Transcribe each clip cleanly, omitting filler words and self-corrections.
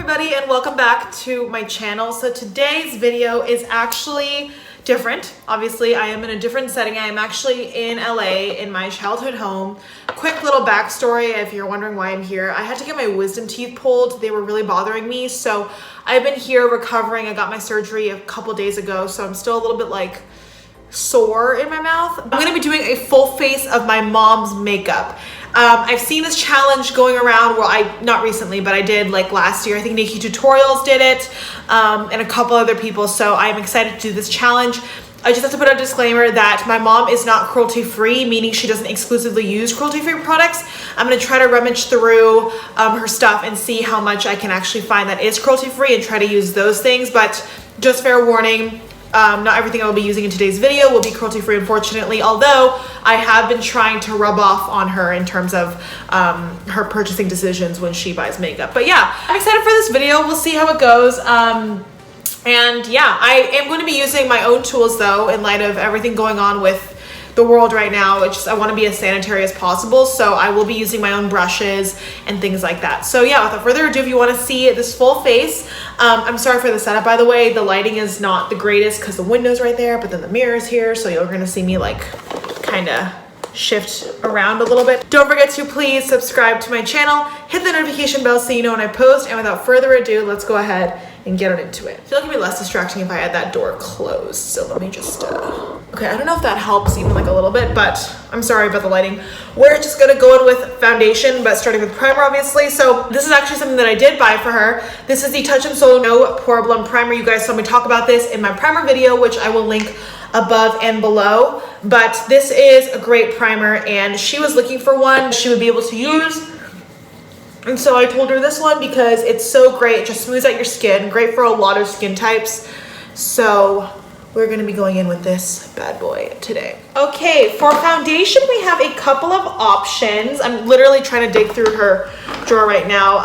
everybody, and welcome back to my channel. So today's video is actually different. Obviously, I am in a different setting. I am actually in LA in my childhood home. Quick little backstory if you're wondering why I'm here. I had to get my wisdom teeth pulled. They were really bothering me. So I've been here recovering. I got my surgery a couple days ago, so I'm still a little bit like sore in my mouth. I'm gonna be doing a full face of my mom's makeup. I've seen this challenge going around, well, not recently, but I did like last year. I think Nikki Tutorials did it, and a couple other people. So I'm excited to do this challenge. I just have to put a disclaimer that my mom is not cruelty free, meaning she doesn't exclusively use cruelty free products. I'm gonna try to rummage through her stuff and see how much I can actually find that is cruelty free and try to use those things. But just fair warning, not everything I will be using in today's video will be cruelty free, unfortunately, although I have been trying to rub off on her in terms of her purchasing decisions when she buys makeup. But yeah, I'm excited for this video. We'll see how it goes. And yeah, I am going to be using my own tools though, in light of everything going on with the world right now. I want to be as sanitary as possible, so I will be using my own brushes and things like that. So yeah, without further ado, if you want to see this full face, I'm sorry for the setup, by the way. The lighting is not the greatest because the window's right there, but then the mirror's here, so you're gonna see me like kind of shift around a little bit. Don't forget to please subscribe to my channel, hit the notification bell so you know when I post, and without further ado, let's go ahead and get on into it. I feel like it'd be less distracting if I had that door closed, so let me just okay, I don't know if that helps even like a little bit, but I'm sorry about the lighting. We're just gonna go in with foundation, but starting with primer, obviously. So this is actually something that I did buy for her. This is the Touch and Soul No Poreblem primer. You guys saw me talk about this in my primer video, which I will link above and below. But this is a great primer, and she was looking for one she would be able to use. And so I told her this one because it's so great. It just smooths out your skin, great for a lot of skin types. So we're gonna be going in with this bad boy today. Okay, for foundation, we have a couple of options. I'm literally trying to dig through her drawer right now.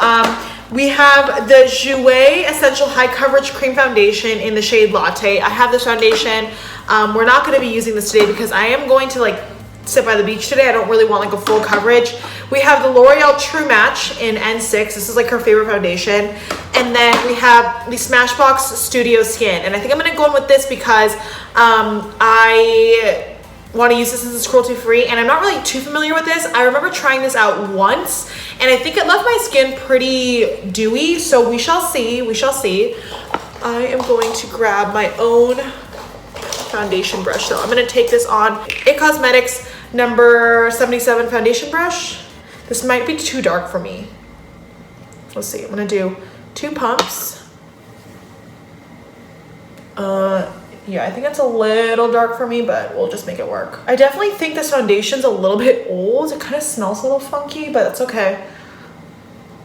We have the Jouer Essential High Coverage Cream Foundation in the shade Latte. I have this foundation. We're not gonna be using this today because I am going to like sit by the beach today. I don't really want like a full coverage. We have the L'Oreal True Match in N6. This is like her favorite foundation. And then we have the Smashbox Studio Skin. And I think I'm gonna go in with this because I want to use this since it's cruelty free, and I'm not really too familiar with this. I remember trying this out once, and I think it left my skin pretty dewy, so we shall see, we shall see. I am going to grab my own foundation brush. So I'm gonna take this on It Cosmetics number 77 foundation brush. This might be too dark for me. Let's see, I'm gonna do 2 pumps. Yeah, I think it's a little dark for me, but we'll just make it work. I definitely think this foundation's a little bit old. It kind of smells a little funky, but that's okay.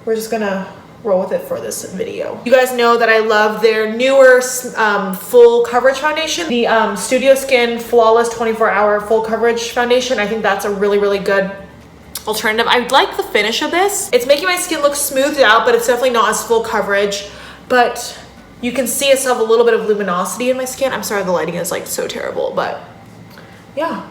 We're just gonna roll with it for this video. You guys know that I love their newer full coverage foundation, the Studio Skin Flawless 24-Hour Full Coverage Foundation. I think that's a really, really good alternative. I like the finish of this. It's making my skin look smoothed out, but it's definitely not as full coverage, but you can see it's have a little bit of luminosity in my skin. I'm sorry the lighting is like so terrible, but yeah.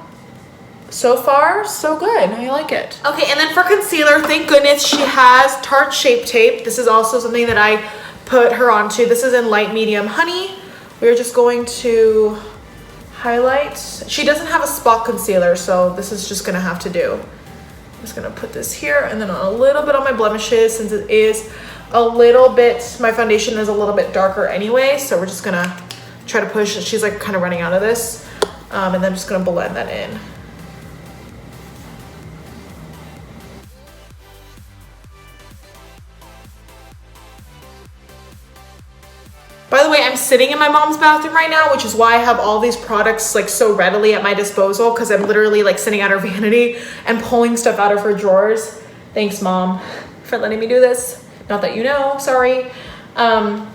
So far, so good. I like it. Okay, and then for concealer, thank goodness she has Tarte Shape Tape. This is also something that I put her onto. This is in light medium honey. We're just going to highlight. She doesn't have a spot concealer, so this is just gonna have to do. I'm just gonna put this here and then a little bit on my blemishes since it is a little bit, my foundation is a little bit darker anyway, so we're just gonna try to push. She's like kind of running out of this, and then I'm just gonna blend that in. By the way, I'm sitting in my mom's bathroom right now, which is why I have all these products like so readily at my disposal, because I'm literally like sitting at her vanity and pulling stuff out of her drawers. Thanks, Mom, for letting me do this. Not that you know, sorry. But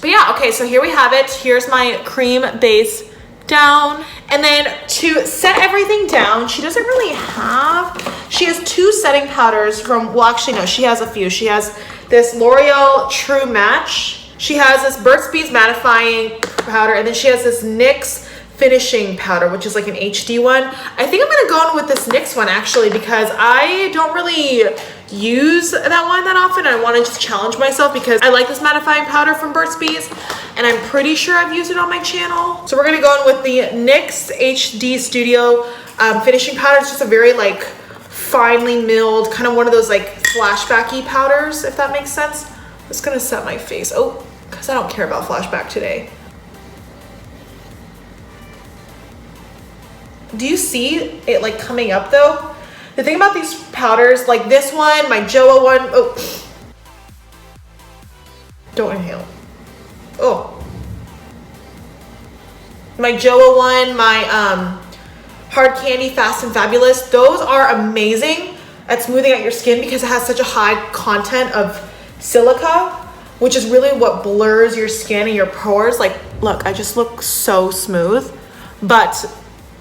yeah, okay, so here we have it. Here's my cream base down. And then to set everything down, she doesn't really have, she has 2 setting powders from, well, actually, no, she has a few. She has this L'Oreal True Match. She has this Burt's Bees mattifying powder, and then she has this NYX finishing powder, which is like an HD one. I think I'm gonna go in with this NYX one actually, because I don't really use that one that often. I want to just challenge myself because I like this mattifying powder from Burt's Bees, and I'm pretty sure I've used it on my channel. So we're gonna go in with the NYX HD Studio finishing powder. It's just a very like finely milled, kind of one of those like flashbacky powders, if that makes sense. I'm just gonna set my face. Oh, because I don't care about flashback today. Do you see it like coming up though? The thing about these powders, like this one, my JOA one, oh, don't inhale. Oh, my JOA one, my Hard Candy Fast and Fabulous, those are amazing at smoothing out your skin because it has such a high content of silica, which is really what blurs your skin and your pores. Like, look, I just look so smooth, but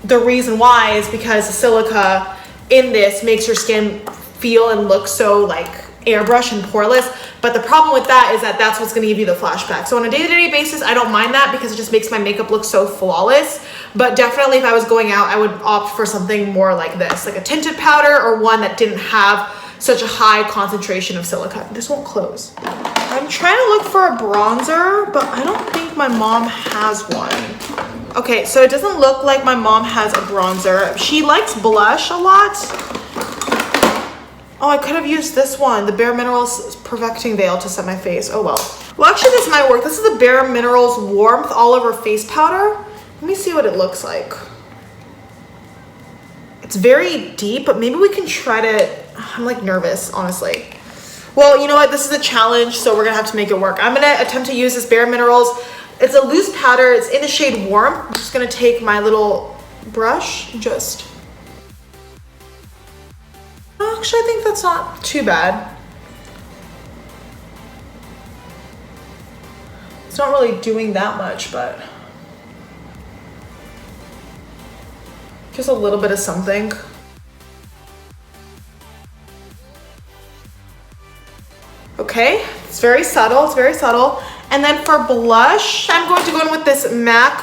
the reason why is because the silica in this makes your skin feel and look so like airbrush and poreless. But the problem with that is that that's what's going to give you the flashback. So on a day-to-day basis, I don't mind that because it just makes my makeup look so flawless. But definitely if I was going out, I would opt for something more like this, like a tinted powder or one that didn't have such a high concentration of silica. This won't close. I'm trying to look for a bronzer, but I don't think my mom has one. Okay, so it doesn't look like my mom has a bronzer. She likes blush a lot. Oh, I could have used this one, the BareMinerals Perfecting Veil, to set my face. Oh well. Well, actually this might work. This is the BareMinerals Warmth All Over Face Powder. Let me see what it looks like. It's very deep, but maybe we can try to, I'm like nervous, honestly. Well, you know what? This is a challenge, so we're gonna have to make it work. I'm gonna attempt to use this BareMinerals. It's a loose powder. It's in the shade Warm. I'm just gonna take my little brush and just... Actually, I think that's not too bad. It's not really doing that much, but just a little bit of something. Okay, it's very subtle, it's very subtle. And then for blush, I'm going to go in with this MAC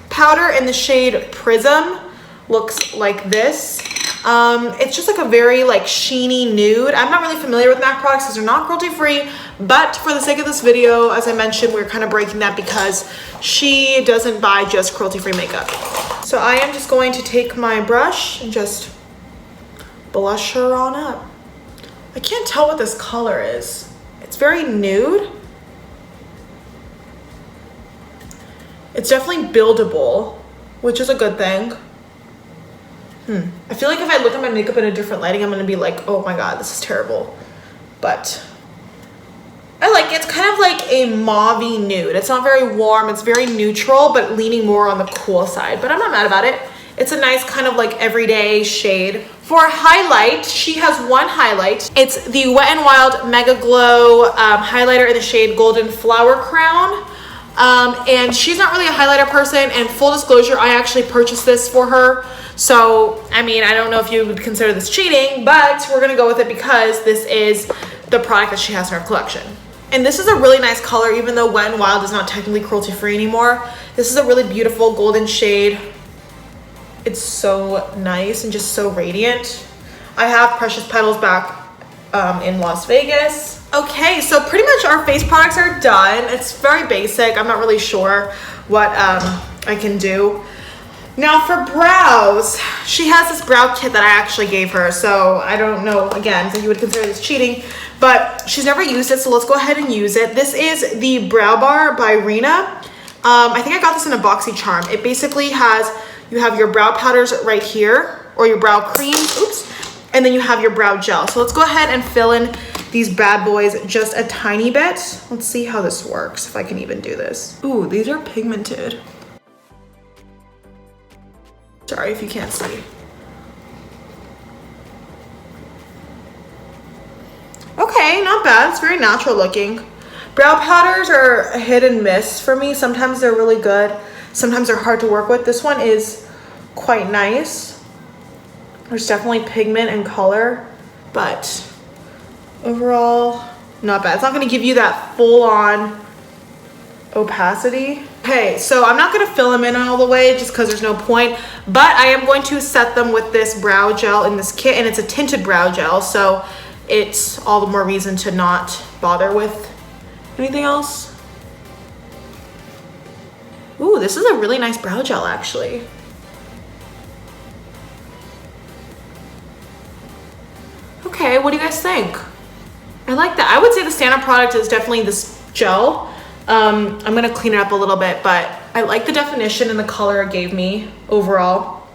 powder in the shade Prism. Looks like this. It's just like a very like sheeny nude. I'm not really familiar with MAC products because they're not cruelty free, but for the sake of this video, as I mentioned, we're kind of breaking that because she doesn't buy just cruelty free makeup. So I am just going to take my brush and just blush her on up. I can't tell what this color is. It's very nude. It's definitely buildable, which is a good thing. I feel like if I look at my makeup in a different lighting, I'm gonna be like, oh my god, this is terrible. But I like it. It's kind of like a mauve-y nude. It's not very warm, it's very neutral, but leaning more on the cool side. But I'm not mad about it. It's a nice kind of like everyday shade. For highlight, she has one highlight. It's the Wet n Wild Megaglo highlighter in the shade Golden Flower Crown. And she's not really a highlighter person, and full disclosure, I actually purchased this for her. So, I mean, I don't know if you would consider this cheating, but we're gonna go with it because this is the product that she has in her collection. And this is a really nice color, even though Wet n Wild is not technically cruelty free anymore. This is a really beautiful golden shade. It's so nice and just so radiant. I have Precious Petals back in Las Vegas. Okay, so pretty much our face products are done. It's very basic. I'm not really sure what I can do. Now for brows, she has this brow kit that I actually gave her. So I don't know, again, if you would consider this cheating, but she's never used it. So let's go ahead and use it. This is the Brow Bar by Reema. I think I got this in a boxy charm. It basically has, you have your brow powders right here, or your brow creams, oops, and then you have your brow gel. So let's go ahead and fill in these bad boys just a tiny bit. Let's see how this works, if I can even do this. Ooh, these are pigmented. Sorry if you can't see. Okay, not bad. It's very natural looking. Brow powders are a hit and miss for me. Sometimes they're really good. Sometimes they're hard to work with. This one is quite nice. There's definitely pigment and color, but overall, not bad. It's not going to give you that full-on opacity. Okay, so I'm not going to fill them in all the way just because there's no point, but I am going to set them with this brow gel in this kit, and it's a tinted brow gel, so it's all the more reason to not bother with anything else. Ooh, this is a really nice brow gel actually. Okay, what do you guys think? I like that. I would say the standout product is definitely this gel. I'm gonna clean it up a little bit, but I like the definition and the color it gave me overall.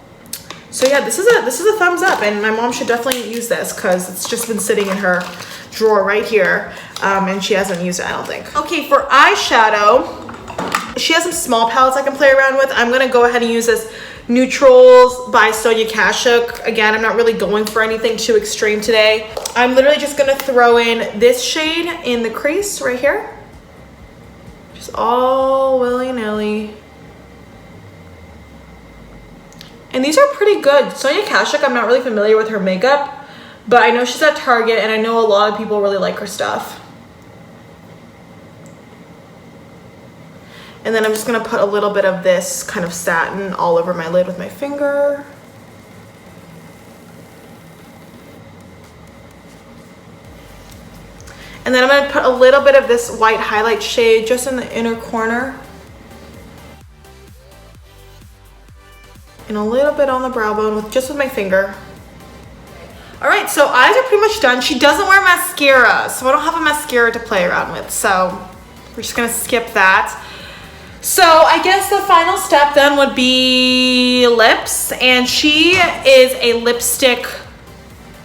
So yeah, this is a thumbs up, and my mom should definitely use this because it's just been sitting in her drawer right here, and she hasn't used it, I don't think. Okay, for eyeshadow, she has some small palettes I can play around with. I'm gonna go ahead and use this Neutrals by Sonia Kashuk. Again, I'm not really going for anything too extreme today. I'm literally just gonna throw in this shade in the crease right here. Just all willy-nilly. And these are pretty good. Sonia Kashuk, I'm not really familiar with her makeup, but I know she's at Target and I know a lot of people really like her stuff. And then I'm just gonna put a little bit of this kind of satin all over my lid with my finger. And then I'm gonna put a little bit of this white highlight shade just in the inner corner. And a little bit on the brow bone with my finger. All right, so eyes are pretty much done. She doesn't wear mascara, so I don't have a mascara to play around with. So we're just gonna skip that. So I guess the final step then would be lips, and she is a lipstick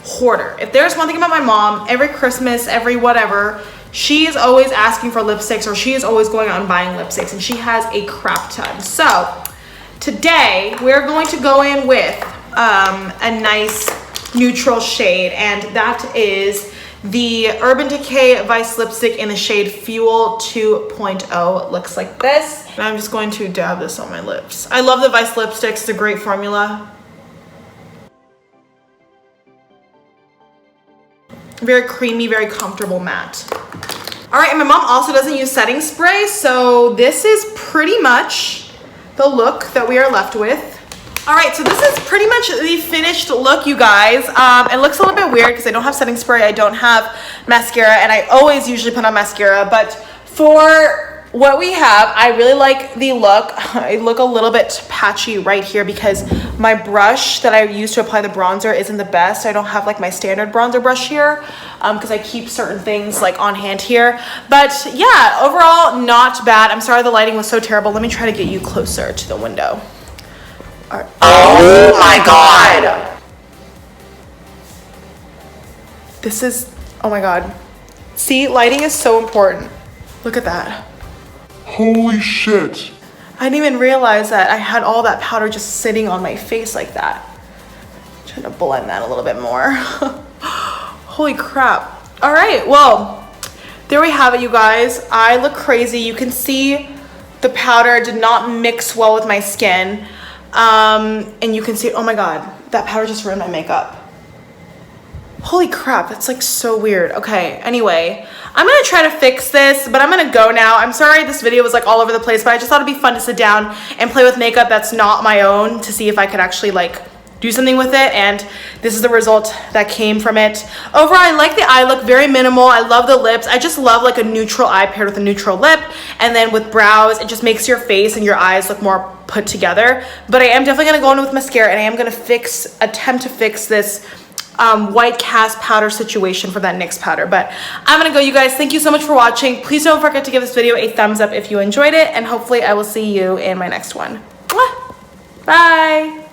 hoarder. If there's one thing about my mom, every Christmas, every whatever, she is always asking for lipsticks, or she is always going out and buying lipsticks, and she has a crap ton. So today we're going to go in with a nice neutral shade, and that is the Urban Decay Vice Lipstick in the shade Fuel 2.0. Looks like this. And I'm just going to dab this on my lips. I love the Vice lipsticks. It's a great formula. Very creamy, very comfortable matte. All right, and my mom also doesn't use setting spray, so this is pretty much the look that we are left with. All right, so this is pretty much the finished look, you guys. It looks a little bit weird because I don't have setting spray, I don't have mascara, and I always usually put on mascara, but for what we have, I really like the look. I look a little bit patchy right here because my brush that I use to apply the bronzer isn't the best. I don't have like my standard bronzer brush here because I keep certain things like on hand here. But yeah, overall, not bad. I'm sorry the lighting was so terrible. Let me try to get you closer to the window. Right. Oh my God. This is, oh my God. See, lighting is so important. Look at that. Holy shit. I didn't even realize that I had all that powder just sitting on my face like that. I'm trying to blend that a little bit more. Holy crap. All right, well, there we have it, you guys. I look crazy. You can see the powder did not mix well with my skin. And you can see, oh my God, that powder just ruined my makeup. Holy crap, that's like so weird. Okay, anyway, I'm gonna try to fix this, but I'm gonna go now. I'm sorry this video was like all over the place, but I just thought it'd be fun to sit down and play with makeup that's not my own to see if I could actually like do something with it, and this is the result that came from it. Overall, I like the eye look, very minimal. I love the lips. I just love like a neutral eye paired with a neutral lip, and then with brows, it just makes your face and your eyes look more put together. But I am definitely gonna go in with mascara, and I am gonna attempt to fix this white cast powder situation for that NYX powder. But I'm gonna go, you guys. Thank you so much for watching. Please don't forget to give this video a thumbs up if you enjoyed it, and hopefully I will see you in my next one. Mwah! Bye.